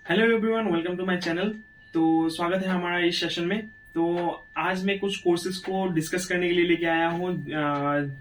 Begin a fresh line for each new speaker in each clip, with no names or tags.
Hello everyone, welcome to my channel. तो स्वागत है हमारा इस सेशन में। तो आज मैं कुछ कोर्सेज को डिस्कस करने के लिए लेके आया हूँ,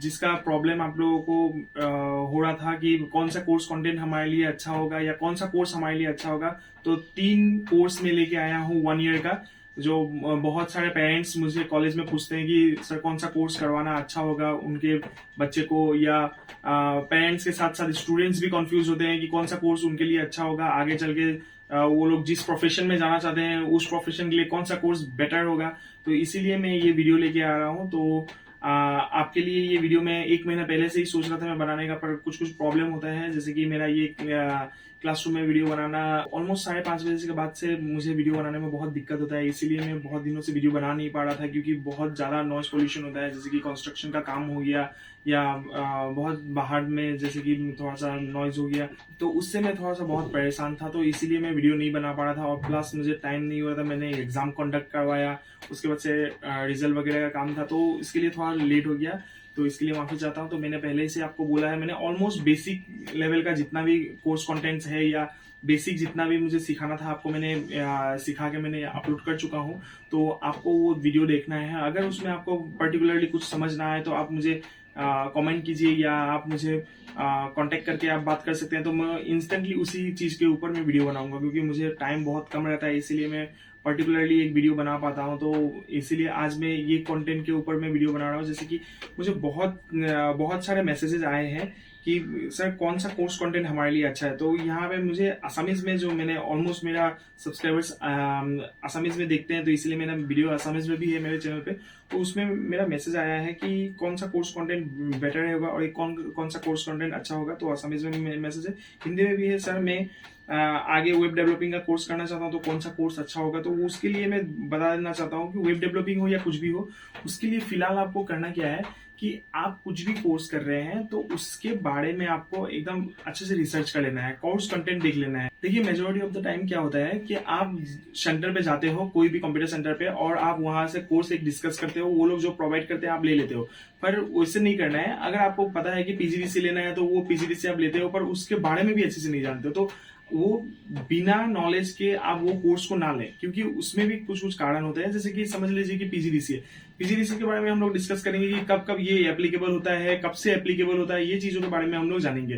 जिसका प्रॉब्लम आप लोगों को हो रहा था कि कौन सा कोर्स कंटेंट हमारे लिए अच्छा होगा या कौन सा कोर्स हमारे लिए अच्छा होगा। तो 3 कोर्स में लेके आया हूँ 1 ईयर का, जो बहुत सारे पेरेंट्स मुझे कॉलेज में पूछते हैं कि सर कौन सा कोर्स करवाना अच्छा होगा उनके बच्चे को, या पेरेंट्स के साथ साथ स्टूडेंट्स भी कंफ्यूज होते हैं कि कौन सा कोर्स उनके लिए अच्छा होगा आगे चल के। वो लोग जिस प्रोफेशन में जाना चाहते हैं उस प्रोफेशन के लिए कौन सा कोर्स बेटर होगा। तो इसीलिए मैं ये वीडियो लेके आ रहा हूँ। तो आपके लिए ये वीडियो मैं 1 महीना पहले से ही सोच रहा था मैं बनाने का, पर कुछ कुछ प्रॉब्लम होता है। जैसे कि मेरा ये क्लासरूम में वीडियो बनाना ऑलमोस्ट 5:30 बजे के बाद से मुझे वीडियो बनाने में बहुत दिक्कत होता है, इसीलिए मैं बहुत दिनों से वीडियो बना नहीं पा रहा था, क्योंकि बहुत ज़्यादा नॉइस पोल्यूशन होता है। जैसे कि कंस्ट्रक्शन का काम हो गया या बहुत बाहर में जैसे कि थोड़ा सा नॉइज हो गया, तो उससे मैं थोड़ा सा बहुत परेशान था। तो इसीलिए मैं वीडियो नहीं बना पा रहा था, और प्लस मुझे टाइम नहीं हो रहा था। मैंने एग्जाम कंडक्ट करवाया, उसके बाद से रिजल्ट वगैरह का काम था, तो इसके लिए थोड़ा लेट हो गया। तो इसके लिए माफी चाहता हूँ। तो मैंने पहले से आपको बोला है, मैंने ऑलमोस्ट बेसिक लेवल का जितना भी कोर्स कंटेंट्स है या बेसिक जितना भी मुझे सिखाना था आपको मैंने सिखा के मैंने अपलोड कर चुका हूँ। तो आपको वो वीडियो देखना है। अगर उसमें आपको पर्टिकुलरली कुछ समझ ना आए तो आप मुझे कमेंट कीजिए, या आप मुझे कांटेक्ट करके आप बात कर सकते हैं। तो मैं इंस्टेंटली उसी चीज़ के ऊपर मैं वीडियो बनाऊंगा, क्योंकि मुझे टाइम बहुत कम रहता है, इसीलिए मैं पर्टिकुलरली एक वीडियो बना पाता हूँ। तो इसीलिए आज मैं ये कंटेंट के ऊपर मैं वीडियो बना रहा हूँ। जैसे कि मुझे बहुत सारे मैसेजेस आए हैं कि सर कौन सा कोर्स कंटेंट हमारे लिए अच्छा है। तो यहाँ पे मुझे असामीज में, जो मैंने ऑलमोस्ट मेरा सब्सक्राइबर्स असामीज में देखते हैं, तो इसलिए मेरा वीडियो असामीज में भी है मेरे चैनल पे। तो उसमें मेरा मैसेज आया है कि कौन सा कोर्स कंटेंट बेटर होगा और कौन कौन सा कोर्स कंटेंट अच्छा होगा। तो असामीज में मैसेज है, हिंदी में भी है। सर मैं आगे वेब डेवलपिंग का कोर्स करना चाहता हूँ, तो कौन सा कोर्स अच्छा होगा। तो उसके लिए मैं बता देना चाहता हूँ कि वेब डेवलपिंग हो या कुछ भी हो, उसके लिए फिलहाल आपको करना क्या है कि आप कुछ भी कोर्स कर रहे हैं तो उसके बारे में आपको एकदम अच्छे से रिसर्च कर लेना है, कोर्स कंटेंट देख लेना है। देखिए मेजोरिटी ऑफ द टाइम क्या होता है कि आप सेंटर पे जाते हो, कोई भी कंप्यूटर सेंटर पे, और आप वहां से कोर्स एक डिस्कस करते हो, वो लोग जो प्रोवाइड करते हैं आप ले लेते हो। पर वैसे नहीं करना है। अगर आपको पता है कि पीजीडीसी लेना है तो वो पीजीडीसी आप लेते हो, पर उसके बारे में भी अच्छे से नहीं जानते हो, तो वो बिना नॉलेज के आप वो कोर्स को ना लें, क्योंकि उसमें भी कुछ कुछ कारण होते हैं। जैसे कि समझ लीजिए कि पीजीडीसी है, पीजीडीसी के बारे में हम लोग डिस्कस करेंगे कि कब कब ये एप्लीकेबल होता है, कब से एप्लीकेबल होता है, ये चीजों के बारे में हम लोग जानेंगे।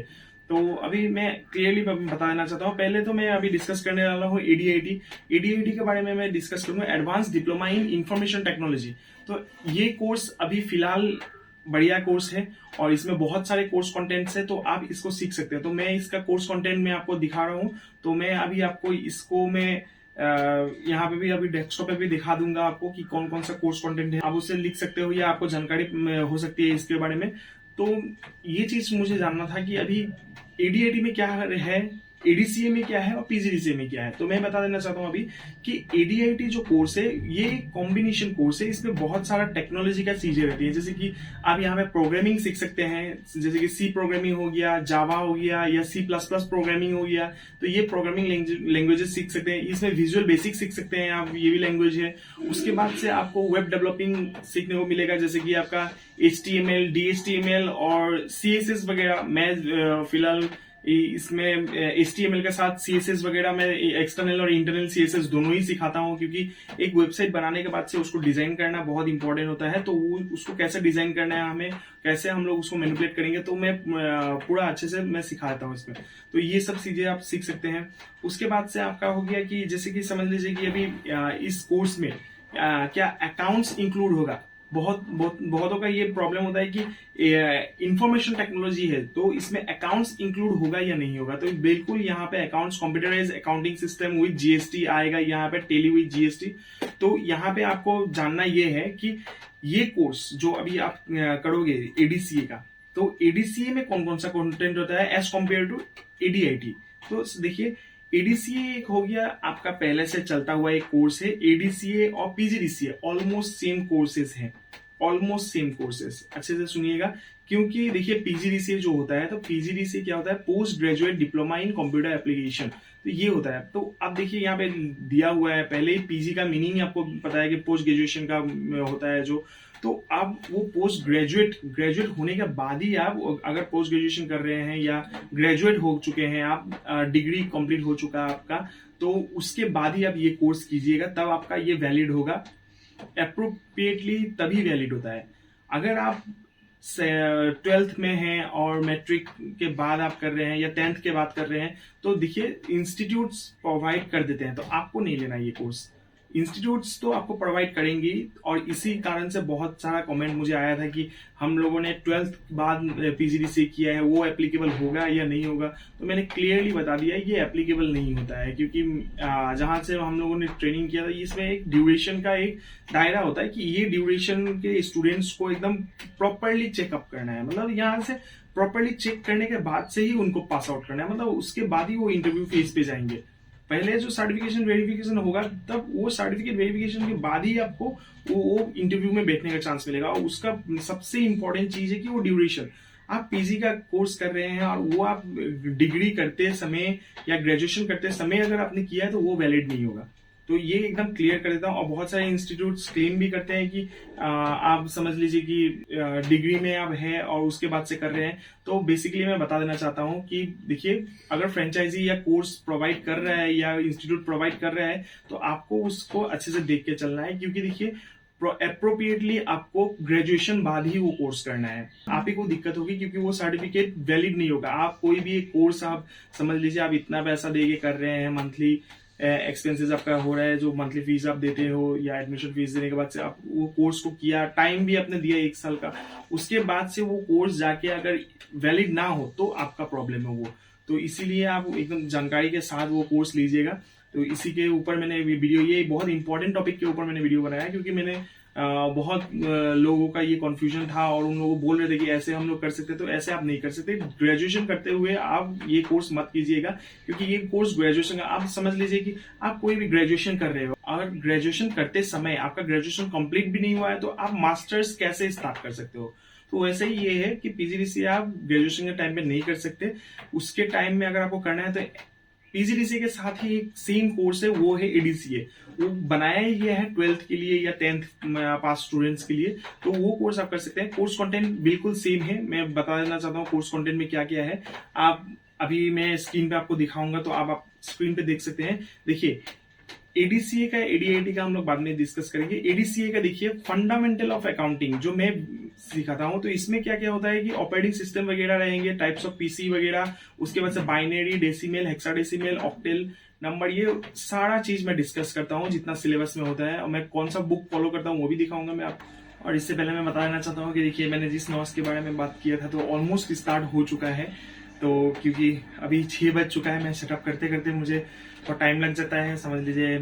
तो अभी मैं क्लियरली बता देना चाहता हूँ। पहले तो मैं अभी डिस्कस करने वाला हूँ एडीआईटी। एडीआईटी के बारे में मैं डिस्कस करूंगा, advance diploma in information technology. तो ये कोर्स अभी फिलहाल बढ़िया कोर्स है, और इसमें बहुत सारे कोर्स कंटेंट्स है, तो आप इसको सीख सकते हैं। तो मैं इसका कोर्स कंटेंट में आपको दिखा रहा हूँ। तो मैं अभी आपको इसको मैं यहाँ पे भी अभी डेस्कटॉप पे भी दिखा दूंगा आपको कि कौन कौन सा कोर्स कंटेंट है। आप उससे लिख सकते हो या आपको जानकारी हो सकती है इसके बारे में। तो ये चीज मुझे जानना था कि अभी एडीआईटी में क्या है, एडीसीए में क्या है और पीजीडीसीए में क्या है। तो मैं बता देना चाहता हूँ अभी कि एडीआईटी जो कोर्स है ये कॉम्बिनेशन कोर्स है। इसमें बहुत सारा टेक्नोलॉजी का चीजें रहती है। जैसे कि आप यहाँ पे प्रोग्रामिंग सीख सकते हैं, जैसे कि सी प्रोग्रामिंग हो गया, जावा हो गया, या सी प्लस प्लस प्रोग्रामिंग हो गया। तो ये प्रोग्रामिंग लैंग्वेजेस सीख सकते हैं। इसमें विजुअल बेसिक सीख सकते हैं आप, ये भी लैंग्वेज है। उसके बाद से आपको वेब डेवलपिंग सीखने को मिलेगा, जैसे कि आपका HTML, DHTML और CSS वगैरह। मैं फिलहाल इसमें HTML के साथ CSS वगैरह मैं एक्सटर्नल और इंटरनल CSS दोनों ही सिखाता हूँ, क्योंकि एक वेबसाइट बनाने के बाद से उसको डिजाइन करना बहुत इंपॉर्टेंट होता है। तो वो उसको कैसे डिजाइन करना है, हमें कैसे हम लोग उसको मैनिपुलेट करेंगे, तो मैं पूरा अच्छे से मैं सिखाता हूँ इसमें। तो ये सब चीजें आप सीख सकते हैं। उसके बाद से आपका हो गया कि जैसे कि समझ लीजिए कि अभी इस कोर्स में क्या अकाउंट्स इंक्लूड होगा। बहुतों का ये प्रॉब्लम होता है कि इंफॉर्मेशन टेक्नोलॉजी है तो इसमें अकाउंट्स इंक्लूड होगा या नहीं होगा। तो बिल्कुल यहाँ पे accounts computerize accounting system with GST आएगा, यहाँ पे टेली विद जीएसटी। तो यहाँ पे आपको जानना ये है कि ये कोर्स जो अभी आप करोगे एडीसीए का, तो एडीसीए में कौन कौन सा कंटेंट होता है एज कम्पेयर टू एडीआईटी। तो देखिए एडीसीए एक हो गया आपका पहले से चलता हुआ एक कोर्स है। एडीसीए और पीजीडीसीए ऑलमोस्ट सेम कोर्सेज हैं, ऑलमोस्ट सेम कोर्सेज। अच्छे से सुनिएगा, क्योंकि देखिए पीजीडीसीए जो होता है, तो पीजीडीसीए क्या होता है, post graduate diploma in computer application. तो ये होता है। तो अब देखिए यहाँ पे दिया हुआ है, पहले ही पीजी का मीनिंग आपको पता है कि पोस्ट ग्रेजुएशन का होता है जो। तो आप वो पोस्ट ग्रेजुएट होने के बाद ही आप अगर पोस्ट ग्रेजुएशन कर रहे हैं या ग्रेजुएट हो चुके हैं आप, डिग्री कंप्लीट हो चुका है आपका, तो उसके बाद ही आप ये कोर्स कीजिएगा, तब आपका ये वैलिड होगा। अप्रोप्रिएटली तभी वैलिड होता है। अगर आप 12th में हैं और मैट्रिक के बाद आप कर रहे हैं या 10th के बाद कर रहे हैं, तो देखिए इंस्टीट्यूट्स प्रोवाइड कर देते हैं, तो आपको नहीं लेना ये कोर्स। इंस्टीट्यूट्स तो आपको प्रोवाइड करेंगी, और इसी कारण से बहुत सारा कमेंट मुझे आया था कि हम लोगों ने 12th के बाद पीजीडीसीए किया है, वो एप्लीकेबल होगा या नहीं होगा। तो मैंने क्लियरली बता दिया ये एप्लीकेबल नहीं होता है, क्योंकि जहां से हम लोगों ने ट्रेनिंग किया था इसमें एक ड्यूरेशन का एक दायरा होता है कि ये ड्यूरेशन के स्टूडेंट्स को एकदम प्रॉपरली चेकअप करना है, मतलब यहाँ से प्रॉपरली चेक करने के बाद से ही उनको पास आउट करना है, मतलब उसके बाद ही वो इंटरव्यू फेज पे जाएंगे। पहले जो सर्टिफिकेशन वेरिफिकेशन होगा, तब वो सर्टिफिकेट वेरिफिकेशन के बाद ही आपको वो इंटरव्यू में बैठने का चांस मिलेगा। और उसका सबसे इंपॉर्टेंट चीज है कि वो ड्यूरेशन, आप पीजी का कोर्स कर रहे हैं और वो आप डिग्री करते समय या ग्रेजुएशन करते समय अगर आपने किया है तो वो वैलिड नहीं होगा। तो ये एकदम क्लियर कर देता हूँ। और बहुत सारे इंस्टीट्यूट्स क्लेम भी करते हैं कि आप समझ लीजिए कि डिग्री में आप है और उसके बाद से कर रहे हैं। तो बेसिकली मैं बता देना चाहता हूँ कि देखिए, अगर फ्रेंचाइजी या कोर्स प्रोवाइड कर रहा है या इंस्टीट्यूट प्रोवाइड कर रहा है, तो आपको उसको अच्छे से देख के चलना है, क्योंकि देखिए अप्रोप्रिएटली आपको ग्रेजुएशन बाद ही वो कोर्स करना है। आप ही को दिक्कत होगी क्योंकि वो सर्टिफिकेट वैलिड नहीं होगा। आप कोई भी एक कोर्स, आप समझ लीजिए आप इतना पैसा दे के कर रहे हैं, मंथली एक्सपेंसेस आपका हो रहा है, जो मंथली फीस आप देते हो या एडमिशन फीस देने के बाद से आप वो कोर्स को किया, टाइम भी आपने दिया 1 साल का, उसके बाद से वो कोर्स जाके अगर वैलिड ना हो तो आपका प्रॉब्लम है वो। तो इसीलिए आप एकदम जानकारी के साथ वो कोर्स लीजिएगा। तो इसी के ऊपर मैंने वीडियो, ये बहुत इंपॉर्टेंट टॉपिक के ऊपर मैंने वीडियो बनाया, क्योंकि मैंने बहुत लोगों का ये कंफ्यूजन था और उन लोगों बोल रहे थे कि ऐसे हम लोग कर सकते, तो ऐसे आप नहीं कर सकते। ग्रेजुएशन करते हुए आप ये कोर्स मत कीजिएगा, क्योंकि ये कोर्स ग्रेजुएशन का, आप समझ लीजिए कि आप कोई भी ग्रेजुएशन कर रहे हो, अगर ग्रेजुएशन करते समय आपका ग्रेजुएशन कंप्लीट भी नहीं हुआ है, तो आप मास्टर्स कैसे स्टार्ट कर सकते हो। तो वैसे ही ये है कि पीजीडीसीए आप ग्रेजुएशन के टाइम पे नहीं कर सकते, उसके टाइम में अगर आपको करना है तो पीजीडीसीए के साथ ही एक सेम कोर्स है, वो है एडीसीए। वो बनाया ही गया है 12th के लिए या 10th पास स्टूडेंट्स के लिए, तो वो कोर्स आप कर सकते हैं। कोर्स कंटेंट बिल्कुल सेम है, मैं बता देना चाहता हूँ कोर्स कंटेंट में क्या क्या है। आप अभी मैं स्क्रीन पे आपको दिखाऊंगा, तो आप स्क्रीन पे देख सकते हैं। देखिए, एडीसीए का, एडीआईटी का हम लोग बाद में डिस्कस करेंगे। एडीसीए का देखिए, फंडामेंटल ऑफ अकाउंटिंग जो मैं सिखाता हूं, तो इसमें क्या क्या होता है कि ऑपरेटिंग सिस्टम वगैरह रहेंगे, टाइप्स ऑफ पीसी वगैरह, उसके बाद से binary, decimal, hexadecimal, octal number, ये सारा चीज मैं डिस्कस करता हूँ जितना सिलेबस में होता है। और मैं कौन सा बुक फॉलो करता हूँ वो भी दिखाऊंगा मैं आप। और इससे पहले मैं बता देना चाहता हूँ कि देखिए, मैंने जिस नॉस के बारे में बात किया था, तो ऑलमोस्ट स्टार्ट हो चुका है। तो क्योंकि अभी 6 बज चुका है, मैं सेटअप करते करते मुझे थोड़ा टाइम लग जाता है, समझ लीजिए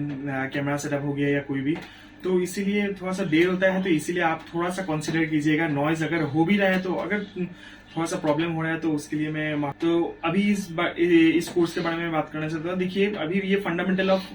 कैमरा सेटअप हो गया या कोई भी, तो इसीलिए थोड़ा सा देर होता है। तो इसीलिए आप थोड़ा सा कंसिडर कीजिएगा। नॉइज अगर हो भी रहा है, तो अगर थोड़ा सा प्रॉब्लम हो रहा है, तो उसके लिए मैं तो अभी इस कोर्स के बारे में बात करना चाहता हूँ। देखिए, अभी ये फंडामेंटल ऑफ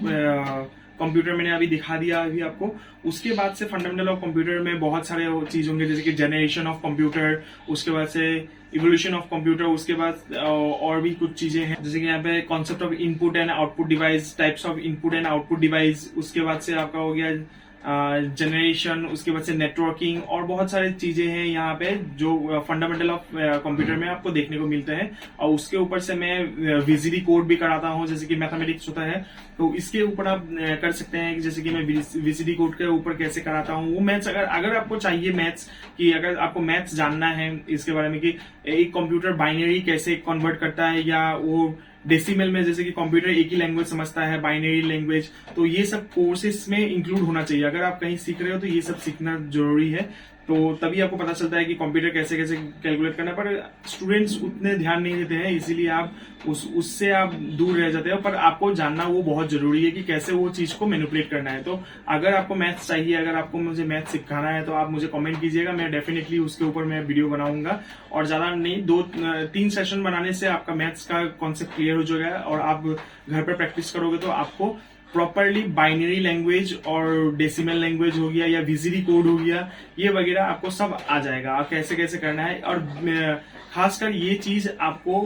कंप्यूटर मैंने अभी दिखा दिया अभी आपको। उसके बाद से फंडामेंटल ऑफ कंप्यूटर में बहुत सारे चीज होंगे, जैसे कि जनरेशन ऑफ कंप्यूटर, उसके बाद से इवोल्यूशन ऑफ कंप्यूटर, उसके बाद और भी कुछ चीजें हैं, जैसे कि यहाँ पे concept of input and output device, types of input and output device, उसके बाद से आपका हो गया जनरेशन, उसके बाद से नेटवर्किंग, और बहुत सारी चीजें हैं यहाँ पे जो फंडामेंटल ऑफ कंप्यूटर में आपको देखने को मिलते हैं। और उसके ऊपर से मैं वीसीडी कोड भी कराता हूँ, जैसे कि मैथमेटिक्स होता है, तो इसके ऊपर आप कर सकते हैं। जैसे कि मैं वीसीडी कोड के ऊपर कैसे कराता हूँ, वो मैथ्स, अगर आपको चाहिए मैथ्स, कि अगर आपको मैथ्स जानना है इसके बारे में कि एक कंप्यूटर बाइनरी कैसे कन्वर्ट करता है, या वो डेसिमल में जैसे कि कंप्यूटर एक ही लैंग्वेज समझता है, बाइनरी लैंग्वेज, तो ये सब कोर्सेस में इंक्लूड होना चाहिए। अगर आप कहीं सीख रहे हो तो ये सब सीखना जरूरी है, तो तभी आपको पता चलता है कि कंप्यूटर कैसे कैसे कैलकुलेट करना। पर स्टूडेंट्स उतने ध्यान नहीं देते हैं, इसीलिए आप उससे आप दूर रह जाते हो। पर आपको जानना वो बहुत जरूरी है कि कैसे वो चीज को मैनिपुलेट करना है। तो अगर आपको मैथ्स चाहिए, अगर आपको मुझे मैथ्स सिखाना है, तो आप मुझे कमेंट कीजिएगा, मैं डेफिनेटली उसके ऊपर मैं वीडियो बनाऊंगा। और ज्यादा नहीं, 2-3 सेशन बनाने से आपका मैथ्स का कॉन्सेप्ट क्लियर हो जाएगा, और आप घर पर प्रैक्टिस करोगे तो आपको प्रॉपरली बाइनरी लैंग्वेज और डेसिमल लैंग्वेज हो गया या वीसीडी कोड हो गया, ये वगैरह आपको सब आ जाएगा, कैसे कैसे करना है। और खासकर ये चीज आपको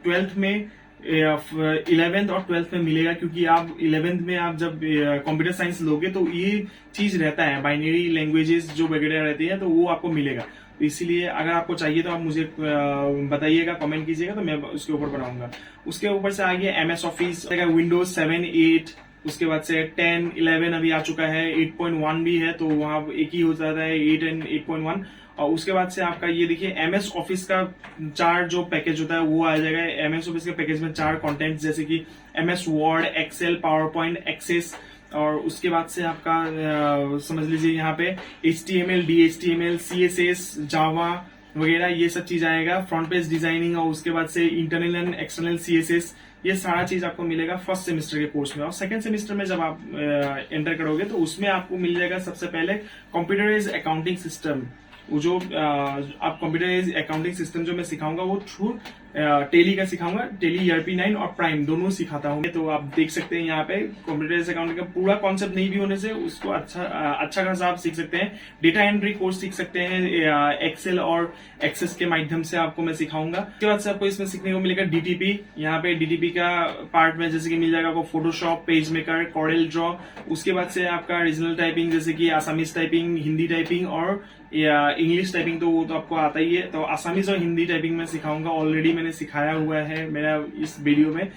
12th में 11th और 12th में मिलेगा, क्योंकि आप 11th में आप जब कंप्यूटर साइंस लोगे तो ये चीज रहता है, बाइनरी लैंग्वेजेस जो वगैरह रहती है तो वो आपको मिलेगा। तो इसीलिए अगर आपको चाहिए तो आप मुझे बताइएगा, कमेंट कीजिएगा, तो मैं उसके ऊपर बनाऊंगा। उसके ऊपर से आगे MS ऑफिस, विंडोज 7, 8, उसके बाद से 10, 11 अभी आ चुका है, 8.1 भी है, तो वहां एक ही हो जाता है 8 एंड 8.1। और उसके बाद से आपका ये देखिए MS ऑफिस का 4 जो पैकेज होता है वो आ जाएगा। MS ऑफिस के पैकेज में 4 कंटेंट जैसे कि MS word, excel, power point, access, और उसके बाद से आपका समझ लीजिए यहाँ पे HTML, DHTML, CSS, जावा वगैरह ये सब चीज आएगा। फ्रंट पेज डिजाइनिंग, और उसके बाद से इंटरनल एंड एक्सटर्नल CSS, ये सारा चीज आपको मिलेगा फर्स्ट सेमेस्टर के कोर्स में। और सेकंड सेमेस्टर में जब आप एंटर करोगे तो उसमें आपको मिल जाएगा सबसे पहले कंप्यूटराइज्ड अकाउंटिंग सिस्टम। वो जो आप कंप्यूटराइज्ड अकाउंटिंग सिस्टम जो मैं सिखाऊंगा वो थ्रू टेली का सिखाऊंगा। टेली ERP9 और प्राइम दोनों सिखाता हूँ। तो आप देख सकते हैं यहाँ पे कंप्यूटराइज्ड अकाउंटिंग का पूरा कॉन्सेप्ट नहीं भी होने से उसको अच्छा खासा आप सीख सकते हैं। डेटा एंट्री कोर्स सीख सकते हैं, एक्सेल और एक्सेस के माध्यम से आपको मैं सिखाऊंगा। उसके बाद से आपको इसमें सीखने को मिलेगा DTP। यहाँ पे DTP का पार्ट में जैसे कि मिल जाएगा आपको Photoshop, page maker, coral draw. उसके बाद से आपका रीजनल टाइपिंग जैसे कि आसामीज टाइपिंग, हिंदी टाइपिंग और या इंग्लिश टाइपिंग, तो वो तो आपको आता ही है। तो आसामीज और हिंदी टाइपिंग में सिखाऊंगा, ऑलरेडी मैंने सिखाया हुआ है मेरा इस वीडियो में।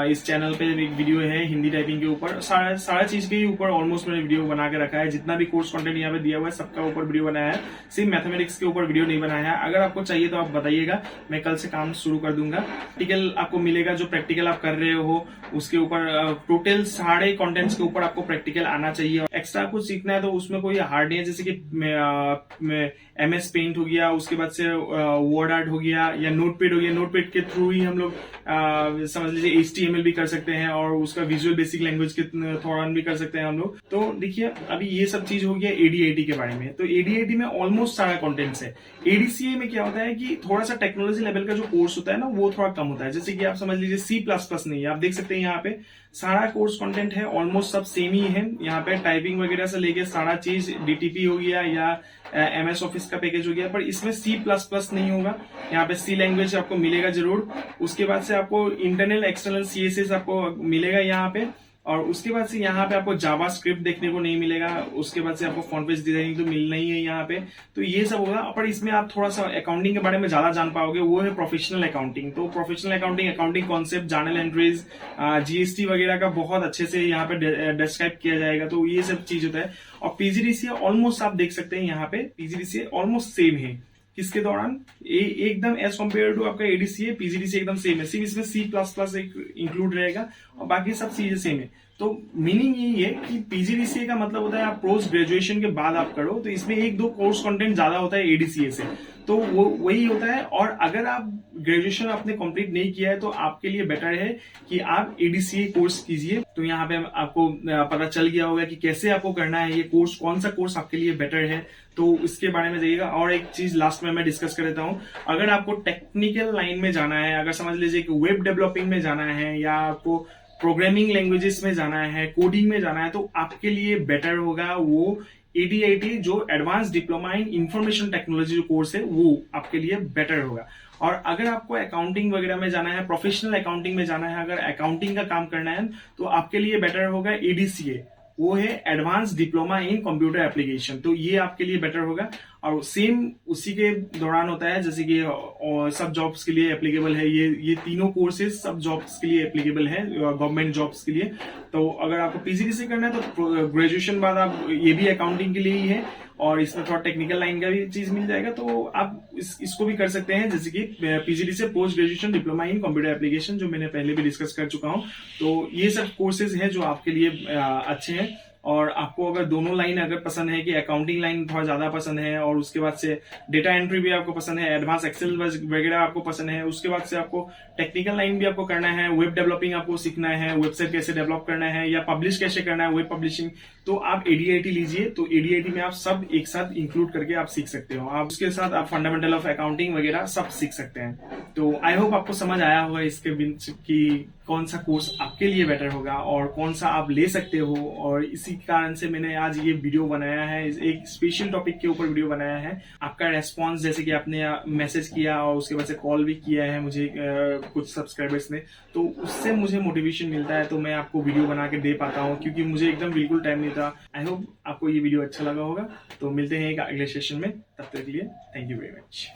इस चैनल पे एक वीडियो है हिंदी टाइपिंग के ऊपर, सारा चीज के ऊपर ऑलमोस्ट मैंने वीडियो बना के रखा है। जितना भी कोर्स कंटेंट यहाँ पे दिया हुआ है सबका ऊपर वीडियो बनाया है, सिर्फ मैथमेटिक्स के ऊपर वीडियो नहीं बनाया है। अगर आपको चाहिए तो आप बताइएगा, मैं कल से काम शुरू कर दूंगा। प्रैक्टिकल आपको मिलेगा, जो प्रैक्टिकल आप कर रहे हो उसके ऊपर टोटल सारे कंटेंट्स के ऊपर आपको प्रैक्टिकल आना चाहिए। एक्स्ट्रा कुछ सीखना है तो उसमें कोई हार्ड नहीं है, जैसे कि MS पेंट हो गया, उसके बाद से वर्ड आर्ट हो गया या नोटपैड हो गया। नोटपैड के थ्रू ही हम लोग समझ लीजिए HTML भी कर सकते हैं और उसका विजुअल बेसिक लैंग्वेज के दौरान भी कर सकते हैं हम लोग। तो देखिए अभी ये सब चीज हो गया ADAT के बारे में। तो ADAT में ऑलमोस्ट सारा कॉन्टेंट्स है। ADCA में क्या होता है कि थोड़ा सा टेक्नोलॉजी लेवल का जो कोर्स होता है ना वो थोड़ा कम होता है। जैसे कि आप समझ लीजिए C++ नहीं है, आप देख सकते हैं यहाँ पे सारा कोर्स कंटेंट है ऑलमोस्ट सब सेम ही है। यहाँ पे टाइपिंग वगैरह से लेके सारा चीज DTP हो गया या MS ऑफिस का पैकेज हो गया, पर इसमें C++ नहीं होगा। यहाँ पे C लैंग्वेज आपको मिलेगा जरूर। उसके बाद से आपको इंटरनल एक्सटर्नल CSS आपको मिलेगा यहाँ पे, और उसके बाद से यहाँ पे आपको जावा स्क्रिप्ट देखने को नहीं मिलेगा। उसके बाद से आपको फ्रंट पेज डिजाइनिंग तो मिलना ही है यहाँ पे। तो ये सब होगा, पर इसमें आप थोड़ा सा अकाउंटिंग के बारे में ज्यादा जान पाओगे, वो है प्रोफेशनल अकाउंटिंग। तो professional accounting, accounting concept, journal entries, GST वगैरह का बहुत अच्छे से यहाँ पे डिस्क्राइब किया जाएगा। तो ये सब चीज होता है। और PGDCA ऑलमोस्ट आप देख सकते हैं यहाँ पे PGDCA ऑलमोस्ट सेम है। किसके दौरान एकदम एज कम्पेयर टू आपका ADCA, PGDCA एकदम सेम है, सिर्फ इसमें C++ एक इंक्लूड रहेगा और बाकी सब चीजें सेम है। तो मीनिंग यही है कि PGDCA का मतलब होता है आप पोस्ट ग्रेजुएशन के बाद आप करो, तो इसमें 1-2 कोर्स कंटेंट ज्यादा होता है ADCA से, तो वो वही होता है। और अगर आप ग्रेजुएशन आपने कंप्लीट नहीं किया है तो आपके लिए बेटर है कि आप ADCA कोर्स कीजिए। तो यहाँ पे आपको पता चल गया होगा कि कैसे आपको करना है ये कोर्स, कौन सा कोर्स आपके लिए बेटर है, तो इसके बारे में जाइएगा। और एक चीज लास्ट में मैं डिस्कस कर देता हूँ, अगर आपको टेक्निकल लाइन में जाना है, अगर समझ लीजिए कि वेब डेवलपिंग में जाना है या आपको प्रोग्रामिंग लैंग्वेजेस में जाना है, कोडिंग में जाना है, तो आपके लिए बेटर होगा वो ADIT जो advance diploma in information technology जो कोर्स है वो आपके लिए बेटर होगा। और अगर आपको अकाउंटिंग वगैरह में जाना है, प्रोफेशनल अकाउंटिंग में जाना है, अगर अकाउंटिंग का काम करना है तो आपके लिए बेटर होगा ADCA, वो है advance diploma in computer application. तो ये आपके लिए बेटर होगा। और सेम उसी के दौरान होता है जैसे कि सब जॉब्स के लिए एप्लीकेबल है। ये तीनों कोर्सेज सब जॉब्स के लिए एप्लीकेबल है, गवर्नमेंट जॉब्स के लिए। तो अगर आपको PGDCA करना है तो ग्रेजुएशन बाद आप ये भी अकाउंटिंग के लिए ही है और इसमें थोड़ा टेक्निकल लाइन का भी चीज मिल जाएगा, तो आप इसको भी कर सकते हैं, जैसे कि PGDCA post graduation diploma in computer application जो मैंने पहले भी डिस्कस कर चुका हूं। तो ये सब कोर्सेज हैं जो आपके लिए अच्छे हैं। और आपको अगर दोनों लाइन अगर पसंद है कि अकाउंटिंग लाइन थोड़ा ज्यादा पसंद है और उसके बाद से डेटा एंट्री भी आपको पसंद है, एडवांस एक्सेल वगैरह आपको पसंद है, उसके बाद से आपको टेक्निकल लाइन भी आपको करना है, वेब डेवलपिंग आपको सीखना है, वेबसाइट कैसे डेवलप करना है या पब्लिश कैसे करना है, वेब पब्लिशिंग, तो आप ADIT लीजिए। तो ADIT में आप सब एक साथ इंक्लूड करके आप सीख सकते हो। आप उसके साथ आप फंडामेंटल ऑफ अकाउंटिंग वगैरह सब सीख सकते हैं। तो आई होप आपको समझ आया होगा इसके की कौन सा कोर्स आपके लिए बेटर होगा और कौन सा आप ले सकते हो। और इसी कारण से मैंने आज ये वीडियो बनाया है, एक स्पेशल टॉपिक के ऊपर वीडियो बनाया है। आपका रेस्पॉन्स, जैसे कि आपने मैसेज किया और उसके बाद से कॉल भी किया है मुझे कुछ सब्सक्राइबर्स ने, तो उससे मुझे मोटिवेशन मिलता है, तो मैं आपको वीडियो बना के दे पाता हूँ, क्योंकि मुझे एकदम बिल्कुल टाइम नहीं था। आई होप आपको ये वीडियो अच्छा लगा होगा। तो मिलते हैं एक अगले सेशन में, तब तक के लिए थैंक यू वेरी मच।